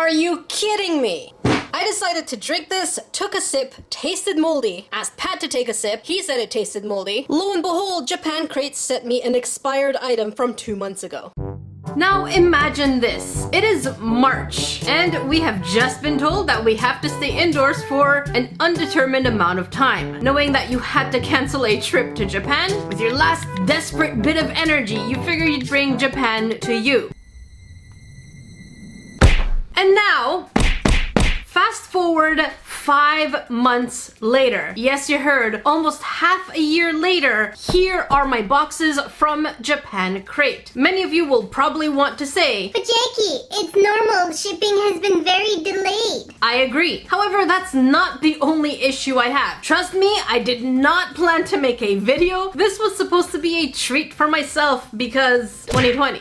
Are you kidding me? I decided to drink this, took a sip, tasted moldy, asked Pat to take a sip, he said it tasted moldy. Lo and behold, Japan Crate sent me an expired item from 2 months ago. Now imagine this. It is March, and we have just been told that we have to stay indoors for an undetermined amount of time. Knowing that you had to cancel a trip to Japan, with your last desperate bit of energy, you figured you'd bring Japan to you. And now, fast forward 5 months later. Yes, you heard, almost half a year later, here are my boxes from Japan Crate. Many of you will probably want to say, "But Jackie, it's normal. Shipping has been very delayed." I agree. However, that's not the only issue I have. Trust me, I did not plan to make a video. This was supposed to be a treat for myself because 2020.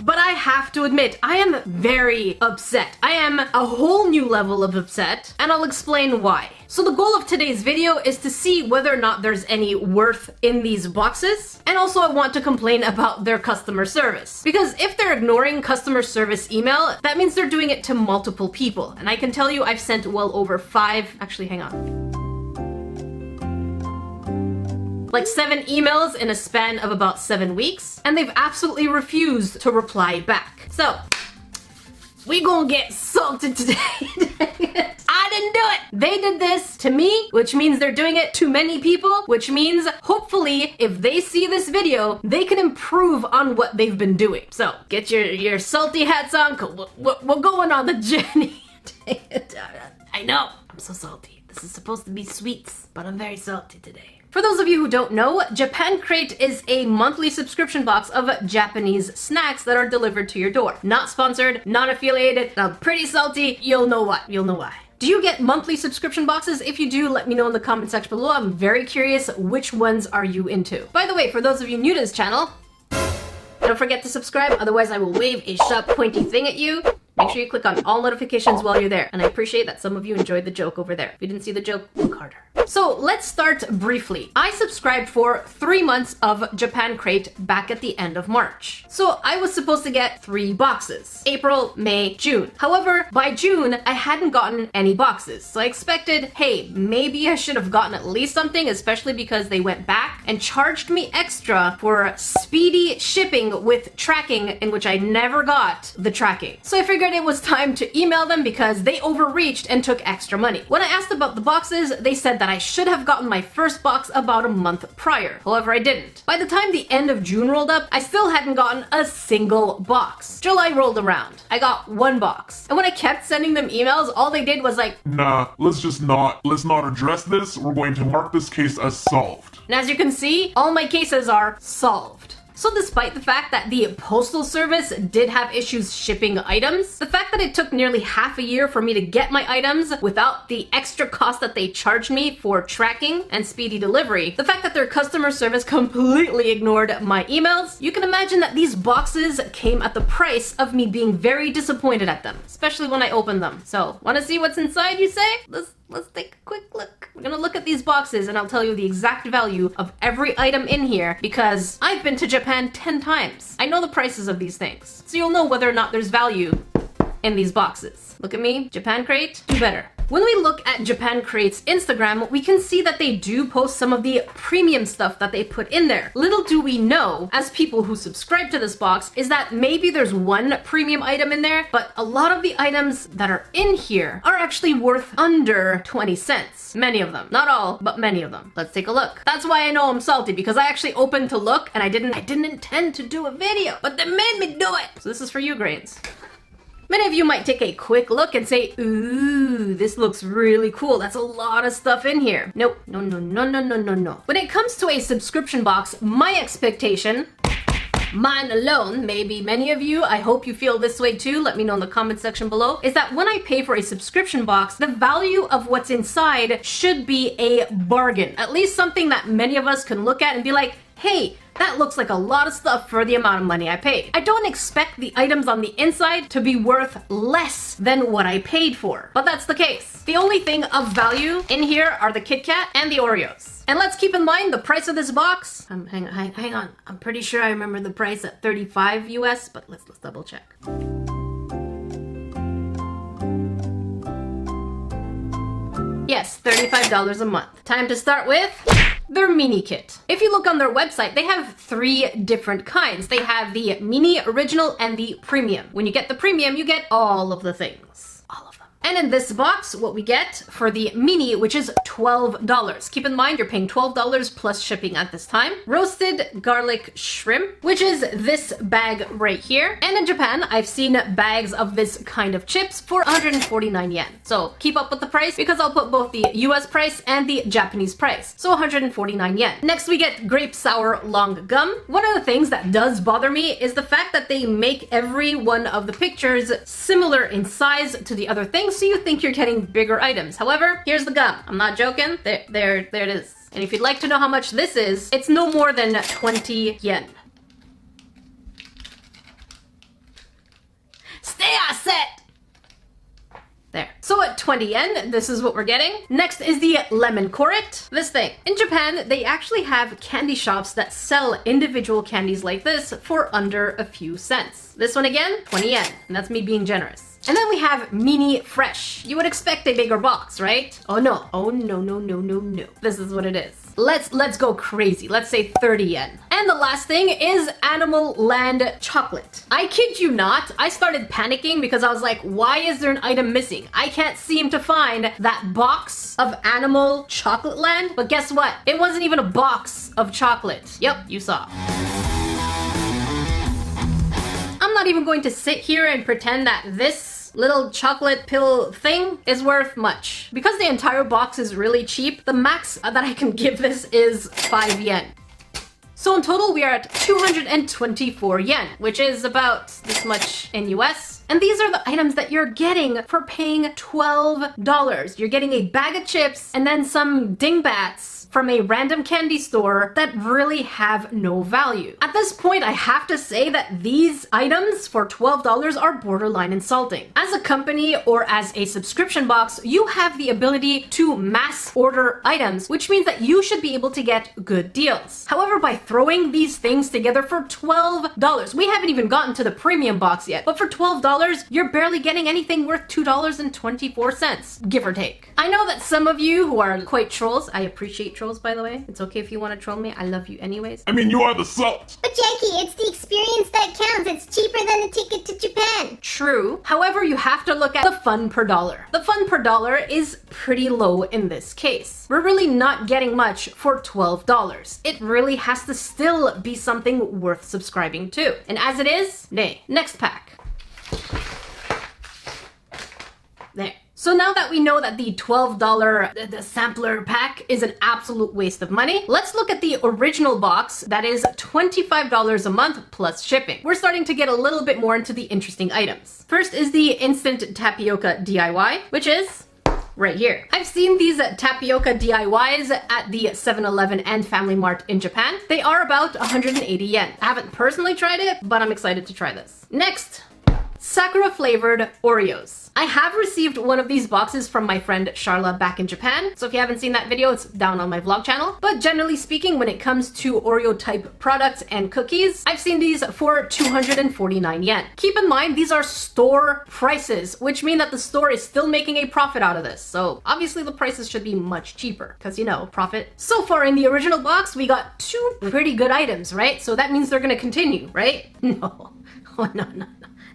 But I have to admit, I am very upset. I am a whole new level of upset, and I'll explain why. So the goal of today's video is to see whether or not there's any worth in these boxes, and also I want to complain about their customer service. Because if they're ignoring customer service email, that means they're doing it to multiple people. And I can tell you I've sent well over 7 emails in a span of about 7 weeks, and they've absolutely refused to reply back. So, we gonna get salted today. I didn't do it! They did this to me, which means they're doing it to many people, which means hopefully if they see this video, they can improve on what they've been doing. So, get your salty hats on, 'cause we're going on the journey. I know, I'm so salty. This is supposed to be sweets, but I'm very salty today. For those of you who don't know, Japan Crate is a monthly subscription box of Japanese snacks that are delivered to your door. Not sponsored, not affiliated, I'm pretty salty, you'll know why. Do you get monthly subscription boxes? If you do, let me know in the comment section below. I'm very curious, which ones are you into? By the way, for those of you new to this channel, don't forget to subscribe, otherwise I will wave a sharp pointy thing at you. Make sure you click on all notifications while you're there. And I appreciate that some of you enjoyed the joke over there. If you didn't see the joke, look harder. So let's start briefly. I subscribed for 3 months of Japan Crate back at the end of March. So I was supposed to get 3 boxes. April, May, June. However, by June, I hadn't gotten any boxes. So I expected, hey, maybe I should have gotten at least something, especially because they went back and charged me extra for speedy shipping with tracking, in which I never got the tracking. So I figured it was time to email them because they overreached and took extra money. When I asked about the boxes, they said that I should have gotten my first box about a month prior. However, I didn't. By the time the end of June rolled up, I still hadn't gotten a single box. July rolled around. I got 1 box. And when I kept sending them emails, all they did was like, "Nah, let's not address this. We're going to mark this case as solved." And as you can see, all my cases are solved. So despite the fact that the postal service did have issues shipping items, the fact that it took nearly half a year for me to get my items without the extra cost that they charged me for tracking and speedy delivery, the fact that their customer service completely ignored my emails, you can imagine that these boxes came at the price of me being very disappointed at them, especially when I opened them. So, wanna see what's inside, you say? Let's take a quick look. We're gonna look at these boxes and I'll tell you the exact value of every item in here because I've been to Japan 10 times. I know the prices of these things. So you'll know whether or not there's value in these boxes. Look at me, Japan Crate, do better. When we look at Japan Crate's Instagram, we can see that they do post some of the premium stuff that they put in there. Little do we know, as people who subscribe to this box, is that maybe there's 1 premium item in there, but a lot of the items that are in here are actually worth under 20 cents. Many of them. Not all, but many of them. Let's take a look. That's why I know I'm salty, because I actually opened to look and I didn't intend to do a video, but they made me do it. So this is for you, Grains. Many of you might take a quick look and say, ooh, this looks really cool. That's a lot of stuff in here. Nope, no. When it comes to a subscription box, my expectation, mine alone, maybe many of you, I hope you feel this way too, let me know in the comment section below, is that when I pay for a subscription box, the value of what's inside should be a bargain. At least something that many of us can look at and be like, hey, that looks like a lot of stuff for the amount of money I paid. I don't expect the items on the inside to be worth less than what I paid for, but that's the case. The only thing of value in here are the Kit Kat and the Oreos. And let's keep in mind the price of this box. Hang on. I'm pretty sure I remember the price at $35 US, but let's double check. Yes, $35 a month. Time to start with their mini kit. If you look on their website, they have 3 different kinds. They have the mini, original, and the premium. When you get the premium, you get all of the things. All of them. And in this box, what we get for the mini, which is $12. Keep in mind, you're paying $12 plus shipping at this time. Roasted garlic shrimp, which is this bag right here. And in Japan, I've seen bags of this kind of chips for 149 yen. So keep up with the price because I'll put both the US price and the Japanese price. So 149 yen. Next, we get grape sour long gum. One of the things that does bother me is the fact that they make every one of the pictures similar in size to the other things, so you think you're getting bigger items. However, here's the gum. I'm not joking. There it is. And if you'd like to know how much this is, it's no more than 20 yen. Stay set! There. So at 20 yen, this is what we're getting. Next is the lemon corette. This thing. In Japan, they actually have candy shops that sell individual candies like this for under a few cents. This one again, 20 yen. And that's me being generous. And then we have mini fresh. You would expect a bigger box, right? Oh no. Oh no, no, no, no, no. This is what it is. Let's go crazy. Let's say 30 yen. And the last thing is Animal Land chocolate. I kid you not, I started panicking because I was like, why is there an item missing? I can't seem to find that box of Animal Chocolate Land. But guess what? It wasn't even a box of chocolate. Yep, you saw. I'm not even going to sit here and pretend that this little chocolate pill thing is worth much. Because the entire box is really cheap, the max that I can give this is 5 yen. So in total, we are at 224 yen, which is about this much in US. And these are the items that you're getting for paying $12. You're getting a bag of chips and then some dingbats from a random candy store that really have no value. At this point, I have to say that these items for $12 are borderline insulting. As a company or as a subscription box, you have the ability to mass order items, which means that you should be able to get good deals. However, by throwing these things together for $12, we haven't even gotten to the premium box yet, but for $12, you're barely getting anything worth $2.24, give or take. I know that some of you who are quite trolls, I appreciate trolls, by the way. It's okay if you want to troll me. I love you anyways. I mean, you are the salt. But Jackie, it's the experience that counts. It's cheaper than a ticket to Japan. True. However, you have to look at the fun per dollar. The fun per dollar is pretty low in this case. We're really not getting much for $12. It really has to still be something worth subscribing to. And as it is, nay. Next pack. There. So now that we know that the $12 the sampler pack is an absolute waste of money, let's look at the original box that is $25 a month plus shipping. We're starting to get a little bit more into the interesting items. First is the instant tapioca DIY, which is right here. I've seen these tapioca DIYs at the 7-Eleven and Family Mart in Japan. They are about 180 yen. I haven't personally tried it, but I'm excited to try this. Next, Sakura flavored Oreos. I have received one of these boxes from my friend Charla back in Japan, so if you haven't seen that video, it's down on my vlog channel. But generally speaking, when it comes to Oreo type products and cookies, I've seen these for 249 yen. Keep in mind, these are store prices, which mean that the store is still making a profit out of this. So obviously the prices should be much cheaper because, you know, profit. So far in the original box, we got 2 pretty good items, right? So that means they're gonna continue, right? No. Oh, no, no, no.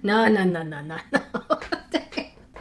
No, no, no, no, no, no.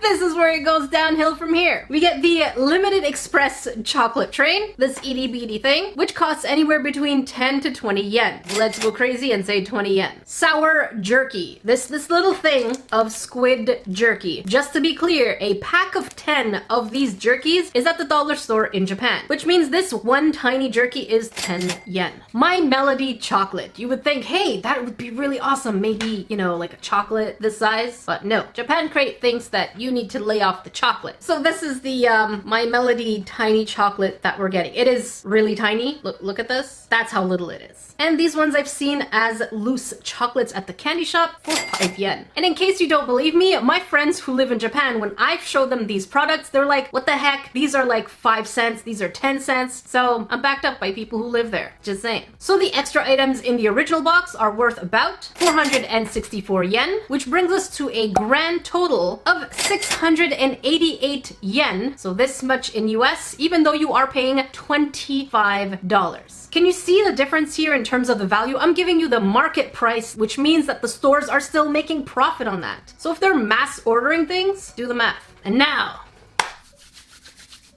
This is where it goes downhill from here. We get the limited express chocolate train, this itty bitty thing, which costs anywhere between 10 to 20 yen. Let's go crazy and say 20 yen. Sour jerky. This little thing of squid jerky. Just to be clear, a pack of 10 of these jerkies is at the dollar store in Japan, which means this one tiny jerky is 10 yen. My Melody chocolate. You would think, hey, that would be really awesome. Maybe, you know, like a chocolate this size, but no. Japan Crate thinks that you need to lay off the chocolate. So this is the My Melody tiny chocolate that we're getting. It is really tiny. Look at this. That's how little it is. And these ones I've seen as loose chocolates at the candy shop for 5 yen. And in case you don't believe me, my friends who live in Japan, when I've showed them these products, they're like, what the heck? These are like 5 cents. These are 10 cents. So I'm backed up by people who live there. Just saying. So the extra items in the original box are worth about 464 yen, which brings us to a grand total of 688 yen, so this much in US, even though you are paying $25. Can you see the difference here in terms of the value? I'm giving you the market price, which means that the stores are still making profit on that. So if they're mass ordering things, do the math. And now,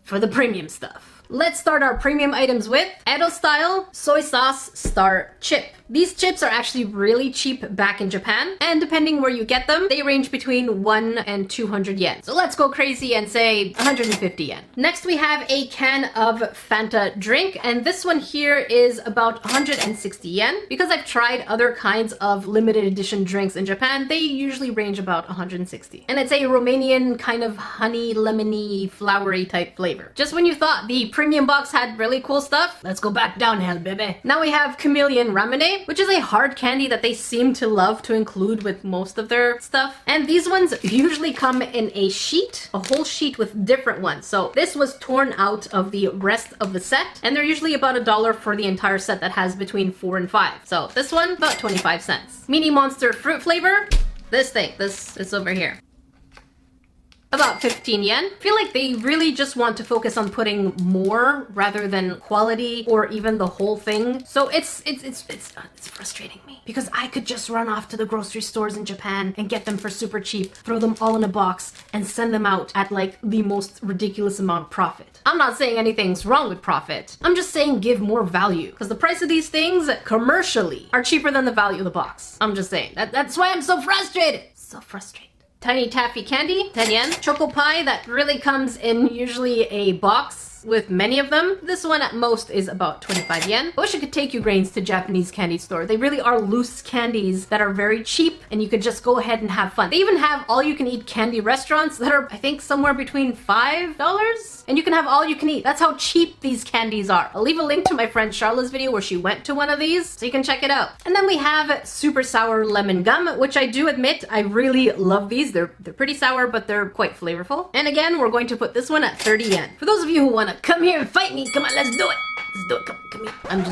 for the premium stuff. Let's start our premium items with Edo style soy sauce star chip. These chips are actually really cheap back in Japan, and depending where you get them, they range between 1 and 200 yen. So let's go crazy and say 150 yen. Next we have a can of Fanta drink, and this one here is about 160 yen. Because I've tried other kinds of limited edition drinks in Japan, they usually range about 160. And it's a Romanian kind of honey, lemony, flowery type flavor. Just when you thought the premium box had really cool stuff, let's go back downhill, baby. Now we have Chameleon Ramen, which is a hard candy that they seem to love to include with most of their stuff. And these ones usually come in a sheet, a whole sheet with different ones. So this was torn out of the rest of the set, and they're usually about $1 for the entire set that has between 4 and 5. So this one, about 25 cents. Mini Monster fruit flavor, this thing, this over here. About 15 yen. I feel like they really just want to focus on putting more rather than quality or even the whole thing. So it's frustrating me because I could just run off to the grocery stores in Japan and get them for super cheap, throw them all in a box and send them out at like the most ridiculous amount of profit. I'm not saying anything's wrong with profit. I'm just saying give more value because the price of these things commercially are cheaper than the value of the box. I'm just saying that's why I'm so frustrated. So frustrated. Tiny taffy candy, 10 yen. Choco pie that really comes in usually a box with many of them. This one at most is about 25 yen. I wish I could take you grains to Japanese candy store. They really are loose candies that are very cheap and you could just go ahead and have fun. They even have all you can eat candy restaurants that are I think somewhere between $5 and you can have all you can eat. That's how cheap these candies are. I'll leave a link to my friend Charlotte's video where she went to one of these so you can check it out. And then we have super sour lemon gum, which I do admit I really love these. They're pretty sour, but they're quite flavorful. And again, we're going to put this one at 30 yen. For those of you who want to come here and fight me, come on, let's do it. Let's do it, come here. I'm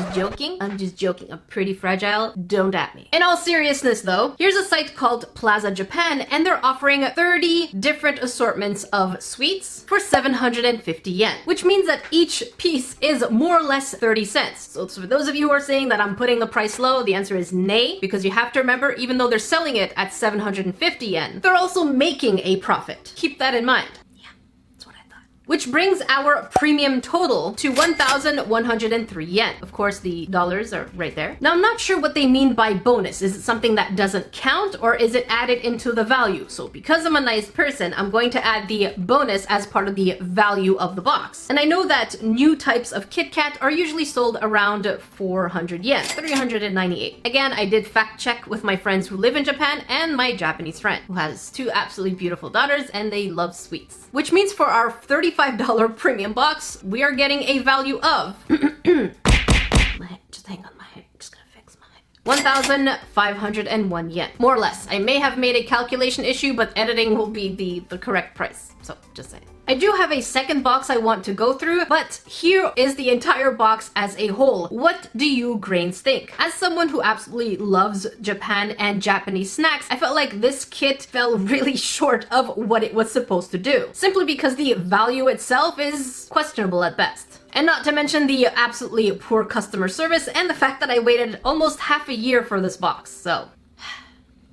just joking. I'm pretty fragile. Don't at me. In all seriousness though, here's a site called Plaza Japan and they're offering 30 different assortments of sweets for 750 yen, which means that each piece is more or less 30 cents. So for those of you who are saying that I'm putting the price low, the answer is nay, because you have to remember, even though they're selling it at 750 yen, they're also making a profit. Keep that in mind. Which brings our premium total to 1,103 yen. Of course, the dollars are right there. Now, I'm not sure what they mean by bonus. Is it something that doesn't count or is it added into the value? So because I'm a nice person, I'm going to add the bonus as part of the value of the box. And I know that new types of Kit Kat are usually sold around 400 yen, 398. Again, I did fact check with my friends who live in Japan and my Japanese friend who has 2 absolutely beautiful daughters and they love sweets. Which means for our $35 premium box, we are getting a value of just hang on, my hair. I'm just gonna fix my hair. 1,501 yen. More or less. I may have made a calculation issue, but editing will be the correct price. So just saying. I do have a second box I want to go through, but here is the entire box as a whole. What do you grains think? As someone who absolutely loves Japan and Japanese snacks, I felt like this kit fell really short of what it was supposed to do, simply because the value itself is questionable at best. And not to mention the absolutely poor customer service and the fact that I waited almost half a year for this box, so.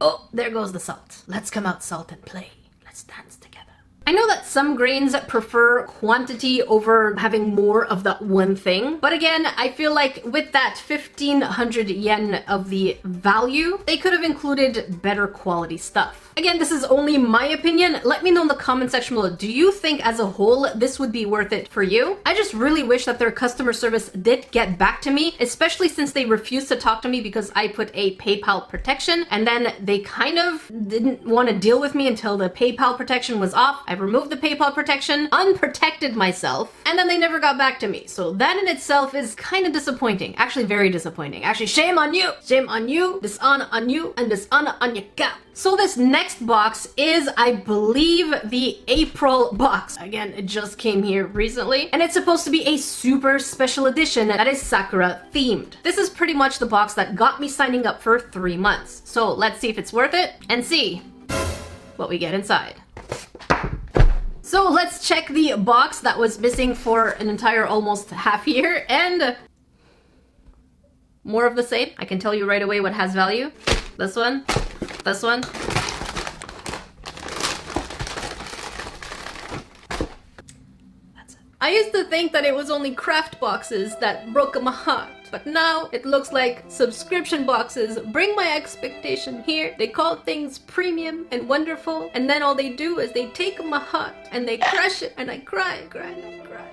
Oh, there goes the salt. Let's come out salt and play. Let's dance together. I know that some grains prefer quantity over having more of that one thing, but again, I feel like with that 1,500 yen of the value, they could have included better quality stuff. Again, this is only my opinion. Let me know in the comment section below. Do you think as a whole this would be worth it for you? I just really wish that their customer service did get back to me, especially since they refused to talk to me because I put a PayPal protection and then they kind of didn't want to deal with me until the PayPal protection was off. I removed the PayPal protection, unprotected myself, and then they never got back to me. So that in itself is kind of disappointing. Actually, very disappointing. Actually, shame on you! Shame on you, dishonor on you, and dishonor on your cow. So this next box is, I believe, the April box. Again, it just came here recently, and it's supposed to be a super special edition that is Sakura themed. This is pretty much the box that got me signing up for 3 months. So let's see if it's worth it and see what we get inside. So let's check the box that was missing for an entire almost half year, and more of the same. I can tell you right away what has value. This one, this one. I used to think that it was only craft boxes that broke my heart, but now it looks like subscription boxes bring my expectation here. They call things premium and wonderful, and then all they do is they take my heart and they crush it, and I cry and cry and I cry.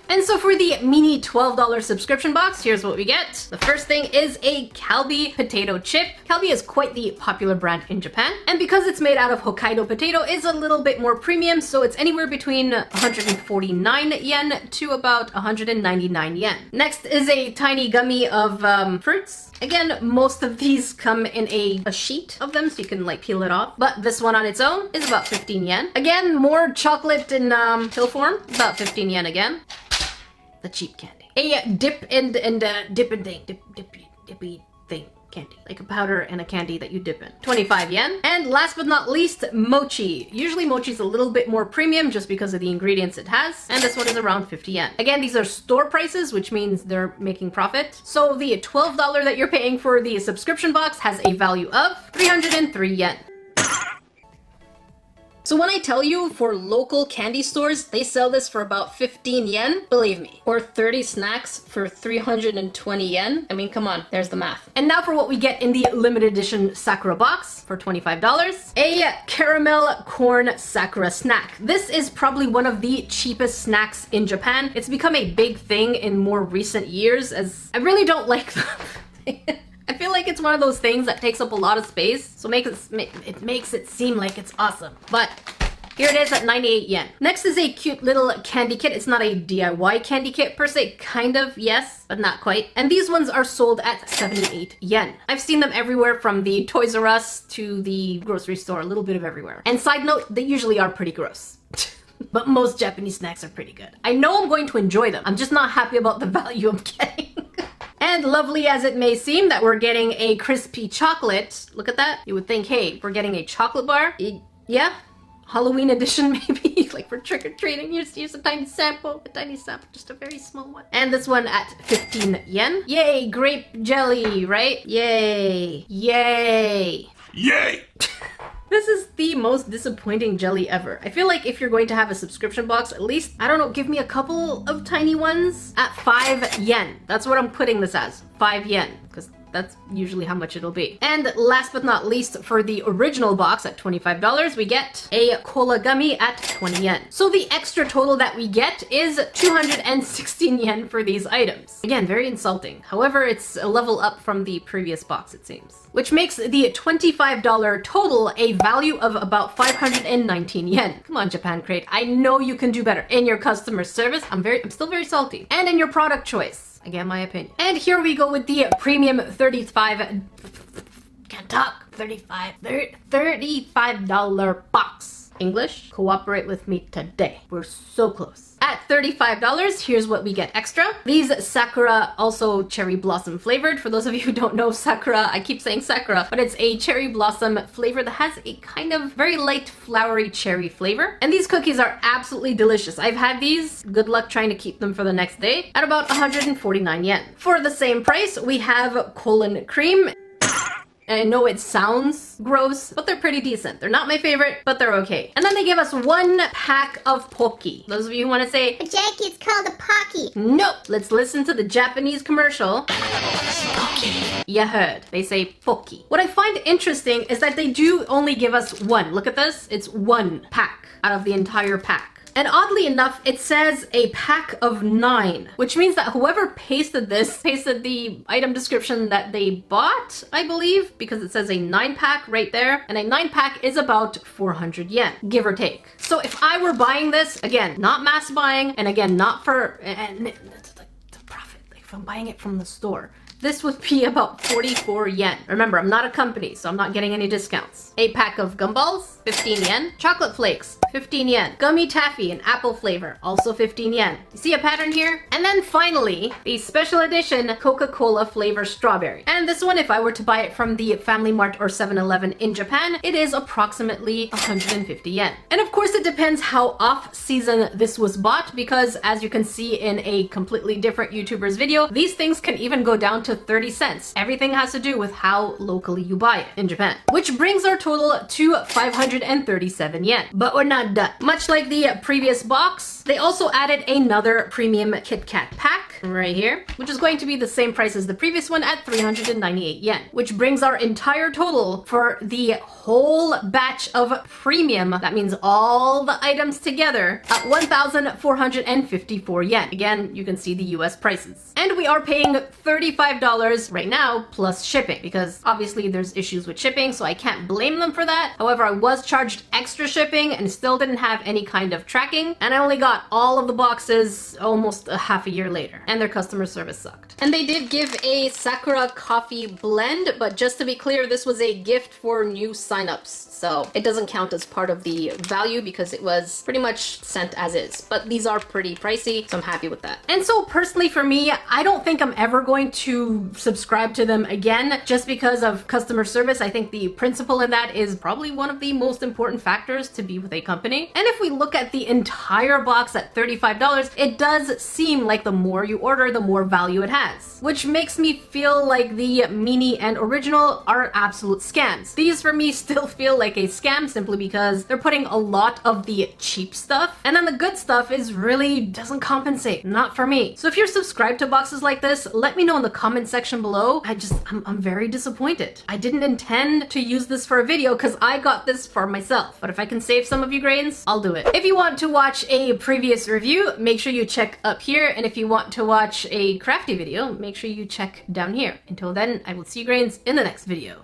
And so for the mini $12 subscription box, here's what we get. The first thing is a Calbee potato chip. Calbee is quite the popular brand in Japan, and because it's made out of Hokkaido potato, it's a little bit more premium, so it's anywhere between 149 yen to about 199 yen. Next is a tiny gummy of fruits. Again, most of these come in a sheet of them, so you can like peel it off. But this one on its own is about 15 yen. Again, more chocolate in pill form, about 15 yen again. The cheap candy. A dippy thing candy. Like a powder and a candy that you dip in. 25 yen. And last but not least, Mochi. Usually Mochi's a little bit more premium just because of the ingredients it has. And this one is around 50 yen. Again, these are store prices, which means they're making profit. So the $12 that you're paying for the subscription box has a value of 303 yen. So when I tell you for local candy stores, they sell this for about 15 yen, believe me. Or 30 snacks for 320 yen. I mean, come on, there's the math. And now for what we get in the limited edition Sakura box for $25. A caramel corn Sakura snack. This is probably one of the cheapest snacks in Japan. It's become a big thing in more recent years, as I really don't like them. I feel like it's one of those things that takes up a lot of space, so it makes it seem like it's awesome. But here it is at 98 yen. Next is a cute little candy kit. It's not a DIY candy kit per se, kind of, yes, but not quite. And these ones are sold at 78 yen. I've seen them everywhere from the Toys R Us to the grocery store, a little bit of everywhere. And side note, they usually are pretty gross. But most Japanese snacks are pretty good. I know I'm going to enjoy them. I'm just not happy about the value I'm getting. And lovely as it may seem that we're getting a crispy chocolate, look at that. You would think, hey, we're getting a chocolate bar. Yeah, Halloween edition maybe, like for trick-or-treating. Here's a tiny sample, just a very small one. And this one at 15 yen. Yay, grape jelly, right? Yay, yay. Yay! This is the most disappointing jelly ever. I feel like if you're going to have a subscription box, at least, I don't know, give me a couple of tiny ones at 5 yen. That's what I'm putting this as, 5 yen, because that's usually how much it'll be. And last but not least, for the original box at $25, we get a cola gummy at 20 yen. So the extra total that we get is 216 yen for these items. Again, very insulting. However, it's a level up from the previous box, it seems. Which makes the $25 total a value of about 519 yen. Come on, Japan Crate. I know you can do better in your customer service. I'm still very salty. And in your product choice. Again, my opinion. And here we go with the premium $35 box. English, cooperate with me today. We're so close. At $35, here's what we get extra. These Sakura, also cherry blossom flavored. For those of you who don't know Sakura, I keep saying Sakura, but it's a cherry blossom flavor that has a kind of very light flowery cherry flavor. And these cookies are absolutely delicious. I've had these. Good luck trying to keep them for the next day. At about 149 yen. For the same price, we have colon cream. And I know it sounds gross, but they're pretty decent. They're not my favorite, but they're okay. And then they give us 1 pack of Pocky. Those of you who want to say, Jackie, it's called a Pocky. Nope. Let's listen to the Japanese commercial. Pocky. You heard. They say Pocky. What I find interesting is that they do only give us 1. Look at this. It's 1 pack out of the entire pack. And oddly enough, it says a pack of 9, which means that whoever pasted the item description that they bought, I believe, because it says a 9-pack right there, and a 9-pack is about 400 yen, give or take. So if I were buying this, again, not mass buying, and again, not for the profit, like if I'm buying it from the store, this would be about 44 yen. Remember, I'm not a company, so I'm not getting any discounts. A pack of gumballs, 15 yen. Chocolate flakes, 15 yen. Gummy taffy in apple flavor, also 15 yen. You see a pattern here? And then finally, the special edition Coca-Cola flavor strawberry. And this one, if I were to buy it from the Family Mart or 7-Eleven in Japan, it is approximately 150 yen. And of course, it depends how off-season this was bought, because as you can see in a completely different YouTuber's video, these things can even go down to 30 cents. Everything has to do with how locally you buy it in Japan. Which brings our total to 537 yen. But we're not done. Much like the previous box, they also added another premium Kit Kat pack right here, which is going to be the same price as the previous one at 398 yen, which brings our entire total for the whole batch of premium, that means all the items together, at 1,454 yen. Again, you can see the US prices. And we are paying $35 right now plus shipping, because obviously there's issues with shipping, so I can't blame them for that. However, I was charged extra shipping and still didn't have any kind of tracking, and I only got all of the boxes almost a half a year later, and their customer service sucked. And they did give a Sakura coffee blend, but just to be clear, this was a gift for new signups, so it doesn't count as part of the value because it was pretty much sent as is. But these are pretty pricey, so I'm happy with that. And so personally for me, I don't think I'm ever going to subscribe to them again just because of customer service. I think the principle in that is probably one of the most important factors to be with a company. And if we look at the entire box at $35, it does seem like the more you order, the more value it has, which makes me feel like the mini and original are absolute scams. These for me still feel like a scam simply because they're putting a lot of the cheap stuff, and then the good stuff is really doesn't compensate. Not for me. So if you're subscribed to boxes like this, let me know in the comment section below. I'm very disappointed. I didn't intend to use this for a video because I got this for myself, but if I can save some of you grains, I'll do it. If you want to watch a previous review, make sure you check up here, and if you want to watch a crafty video, make sure you check down here. Until then, I will see you grains in the next video.